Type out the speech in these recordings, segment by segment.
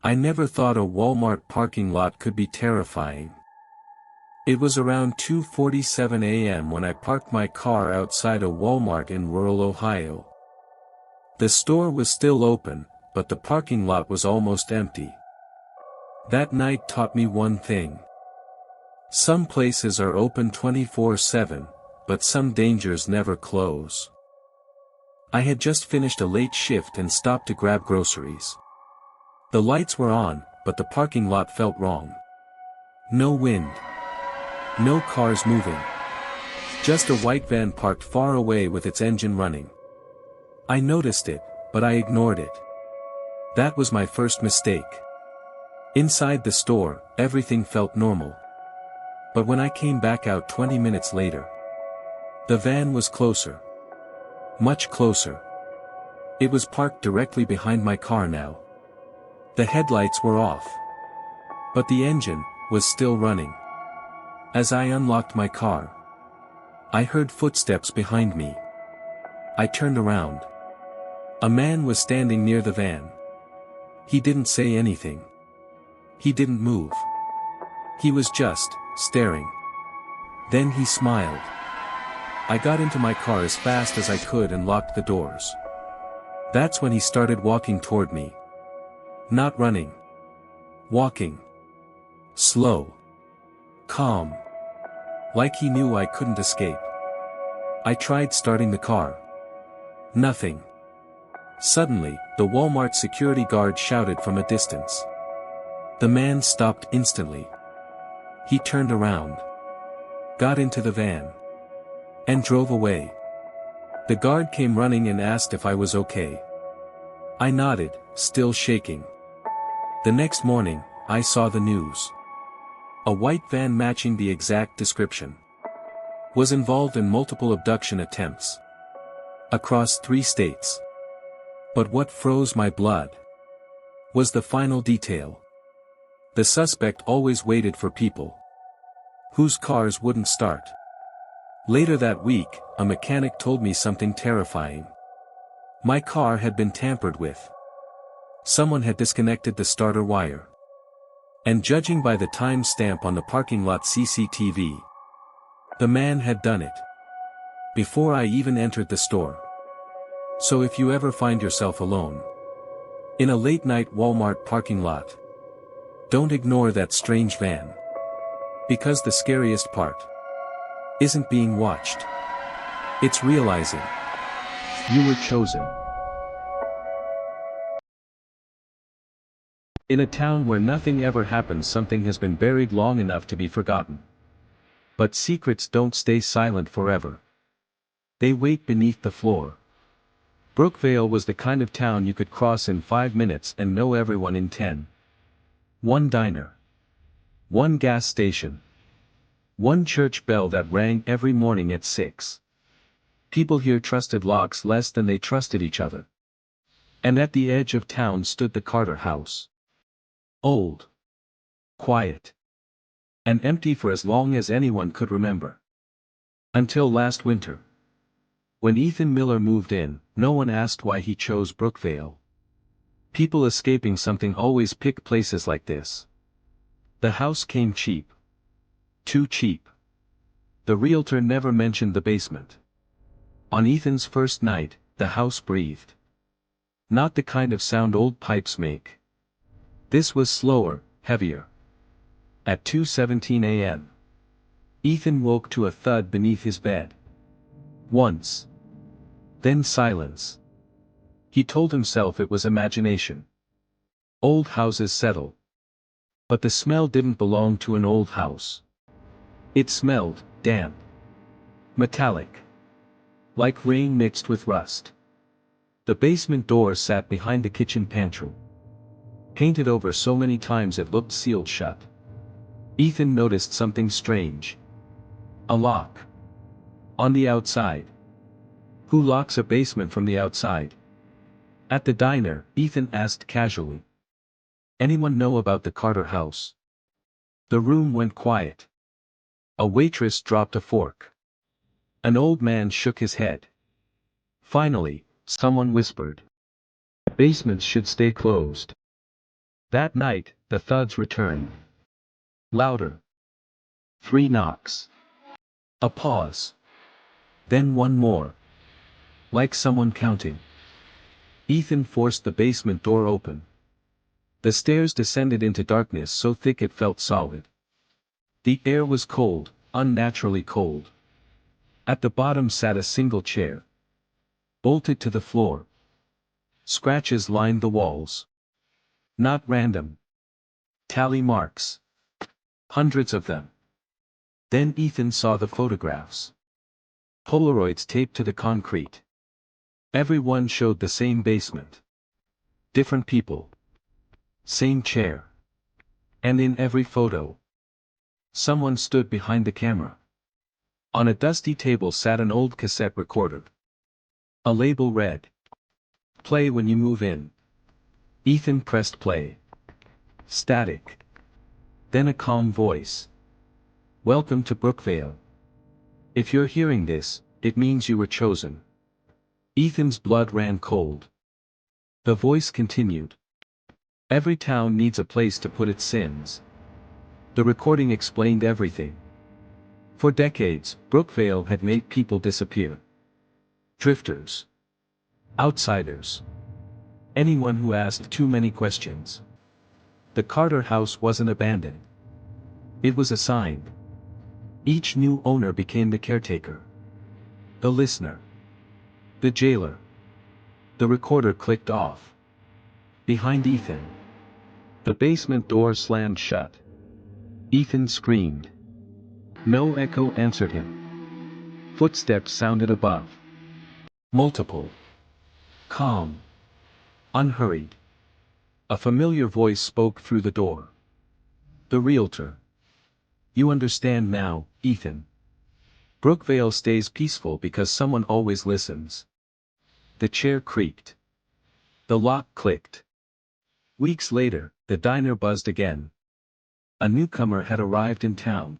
I never thought a Walmart parking lot could be terrifying. It was around 2:47 a.m. when I parked my car outside a Walmart in rural Ohio. The store was still open, but the parking lot was almost empty. That night taught me one thing. Some places are open 24/7, but some dangers never close. I had just finished a late shift and stopped to grab groceries. The lights were on, but the parking lot felt wrong. No wind. No cars moving. Just a white van parked far away with its engine running. I noticed it, but I ignored it. That was my first mistake. Inside the store, everything felt normal. But when I came back out 20 minutes later, the van was closer. Much closer. It was parked directly behind my car now. The headlights were off. But the engine was still running. As I unlocked my car, I heard footsteps behind me. I turned around. A man was standing near the van. He didn't say anything. He didn't move. He was just staring. Then he smiled. I got into my car as fast as I could and locked the doors. That's when he started walking toward me. Not running. Walking. Slow. Calm. Like he knew I couldn't escape. I tried starting the car. Nothing. Suddenly, the Walmart security guard shouted from a distance. The man stopped instantly. He turned around. Got into the van. And drove away. The guard came running and asked if I was okay. I nodded, still shaking. The next morning, I saw the news. A white van matching the exact description was involved in multiple abduction attempts across 3 states. But what froze my blood was the final detail. The suspect always waited for people whose cars wouldn't start. Later that week, a mechanic told me something terrifying. My car had been tampered with. Someone had disconnected the starter wire. And judging by the time stamp on the parking lot CCTV, the man had done it before I even entered the store. So if you ever find yourself alone in a late-night Walmart parking lot, don't ignore that strange van. Because the scariest part isn't being watched. It's realizing you were chosen. In a town where nothing ever happens, something has been buried long enough to be forgotten. But secrets don't stay silent forever. They wait beneath the floor. Brookvale was the kind of town you could cross in 5 minutes and know everyone in 10. One diner. One gas station. One church bell that rang every morning at 6. People here trusted locks less than they trusted each other. And at the edge of town stood the Carter house. Old. Quiet. And empty for as long as anyone could remember. Until last winter. When Ethan Miller moved in, no one asked why he chose Brookvale. People escaping something always pick places like this. The house came cheap. Too cheap. The realtor never mentioned the basement. On Ethan's first night, the house breathed. Not the kind of sound old pipes make. This was slower, heavier. At 2:17 a.m. Ethan woke to a thud beneath his bed. Once. Then silence. He told himself it was imagination. Old houses settle. But the smell didn't belong to an old house. It smelled damp. Metallic. Like rain mixed with rust. The basement door sat behind the kitchen pantry. Painted over so many times it looked sealed shut. Ethan noticed something strange. A lock. On the outside. Who locks a basement from the outside? At the diner, Ethan asked casually. Anyone know about the Carter house? The room went quiet. A waitress dropped a fork. An old man shook his head. Finally, someone whispered. Basements should stay closed. That night, the thuds returned. Louder. 3 knocks. A pause. Then one more. Like someone counting. Ethan forced the basement door open. The stairs descended into darkness so thick it felt solid. The air was cold, unnaturally cold. At the bottom sat a single chair. Bolted to the floor. Scratches lined the walls. Not random. Tally marks. Hundreds of them. Then Ethan saw the photographs. Polaroids taped to the concrete. Every one showed the same basement. Different people. Same chair. And in every photo, someone stood behind the camera. On a dusty table sat an old cassette recorder. A label read, "Play when you move in." Ethan pressed play. Static. Then a calm voice. "Welcome to Brookvale. If you're hearing this, it means you were chosen." Ethan's blood ran cold. The voice continued. "Every town needs a place to put its sins." The recording explained everything. For decades, Brookvale had made people disappear. Drifters. Outsiders. Anyone who asked too many questions. The Carter house wasn't abandoned. It was assigned. Each new owner became the caretaker. The listener. The jailer. The recorder clicked off. Behind Ethan. The basement door slammed shut. Ethan screamed. No echo answered him. Footsteps sounded above. Multiple. Calm. Unhurried. A familiar voice spoke through the door. The realtor. "You understand now, Ethan. Brookvale stays peaceful because someone always listens." The chair creaked. The lock clicked. Weeks later, the diner buzzed again. A newcomer had arrived in town.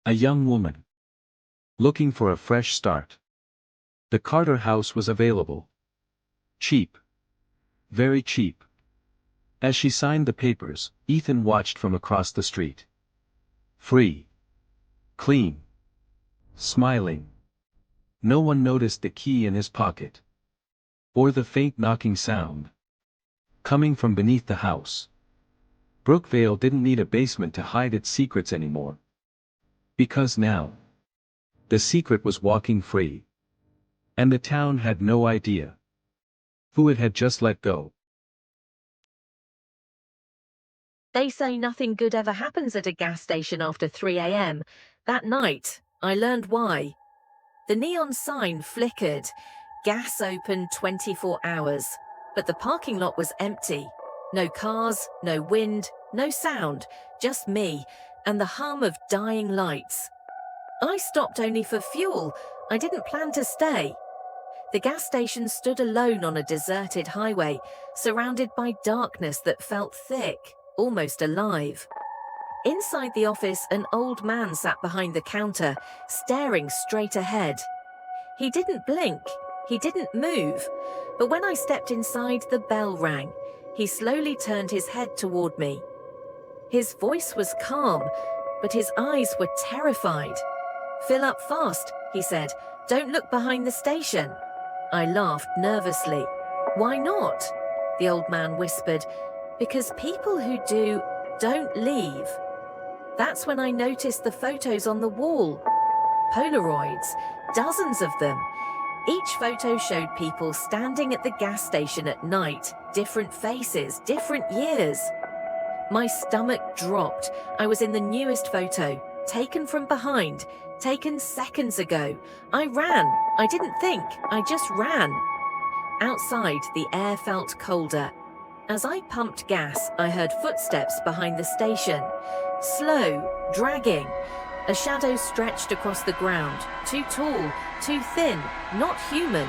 A young woman. Looking for a fresh start. The Carter house was available. Cheap. Very cheap. As she signed the papers, Ethan watched from across the street. Free. Clean. Smiling. No one noticed the key in his pocket. Or the faint knocking sound. Coming from beneath the house. Brookvale didn't need a basement to hide its secrets anymore. Because now, the secret was walking free. And the town had no idea who it had just let go. They say nothing good ever happens at a gas station after 3 a.m. That night, I learned why. The neon sign flickered. Gas open 24 hours. But the parking lot was empty. No cars, no wind, no sound, just me, and the hum of dying lights. I stopped only for fuel. I didn't plan to stay. The gas station stood alone on a deserted highway, surrounded by darkness that felt thick, almost alive. Inside the office, an old man sat behind the counter, staring straight ahead. He didn't blink. He didn't move. But when I stepped inside, the bell rang. He slowly turned his head toward me. His voice was calm, but his eyes were terrified. "Fill up fast," he said. "Don't look behind the station." I laughed nervously. "Why not?" the old man whispered. "Because people who do, don't leave." That's when I noticed the photos on the wall. Polaroids, dozens of them. Each photo showed people standing at the gas station at night, different faces, different years. My stomach dropped. I was in the newest photo, taken from behind, taken seconds ago. I ran. I didn't think. I just ran. Outside, the air felt colder. As I pumped gas, I heard footsteps behind the station. Slow, dragging. A shadow stretched across the ground, too tall, too thin, not human.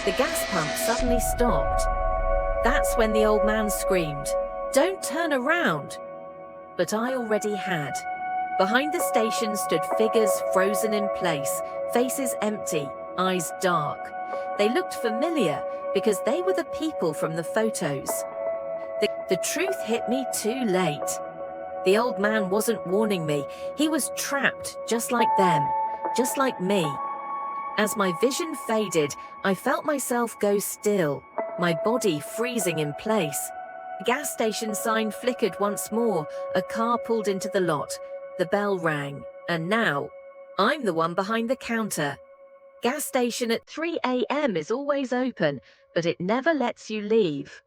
The gas pump suddenly stopped. That's when the old man screamed, "Don't turn around!" But I already had. Behind the station stood figures frozen in place, faces empty, eyes dark. They looked familiar because they were the people from the photos. The The truth hit me too late. The old man wasn't warning me. He was trapped just like them, just like me. As my vision faded, I felt myself go still, my body freezing in place. The gas station sign flickered once more, a car pulled into the lot, the bell rang, and now, I'm the one behind the counter. Gas station at 3 a.m. is always open, but it never lets you leave.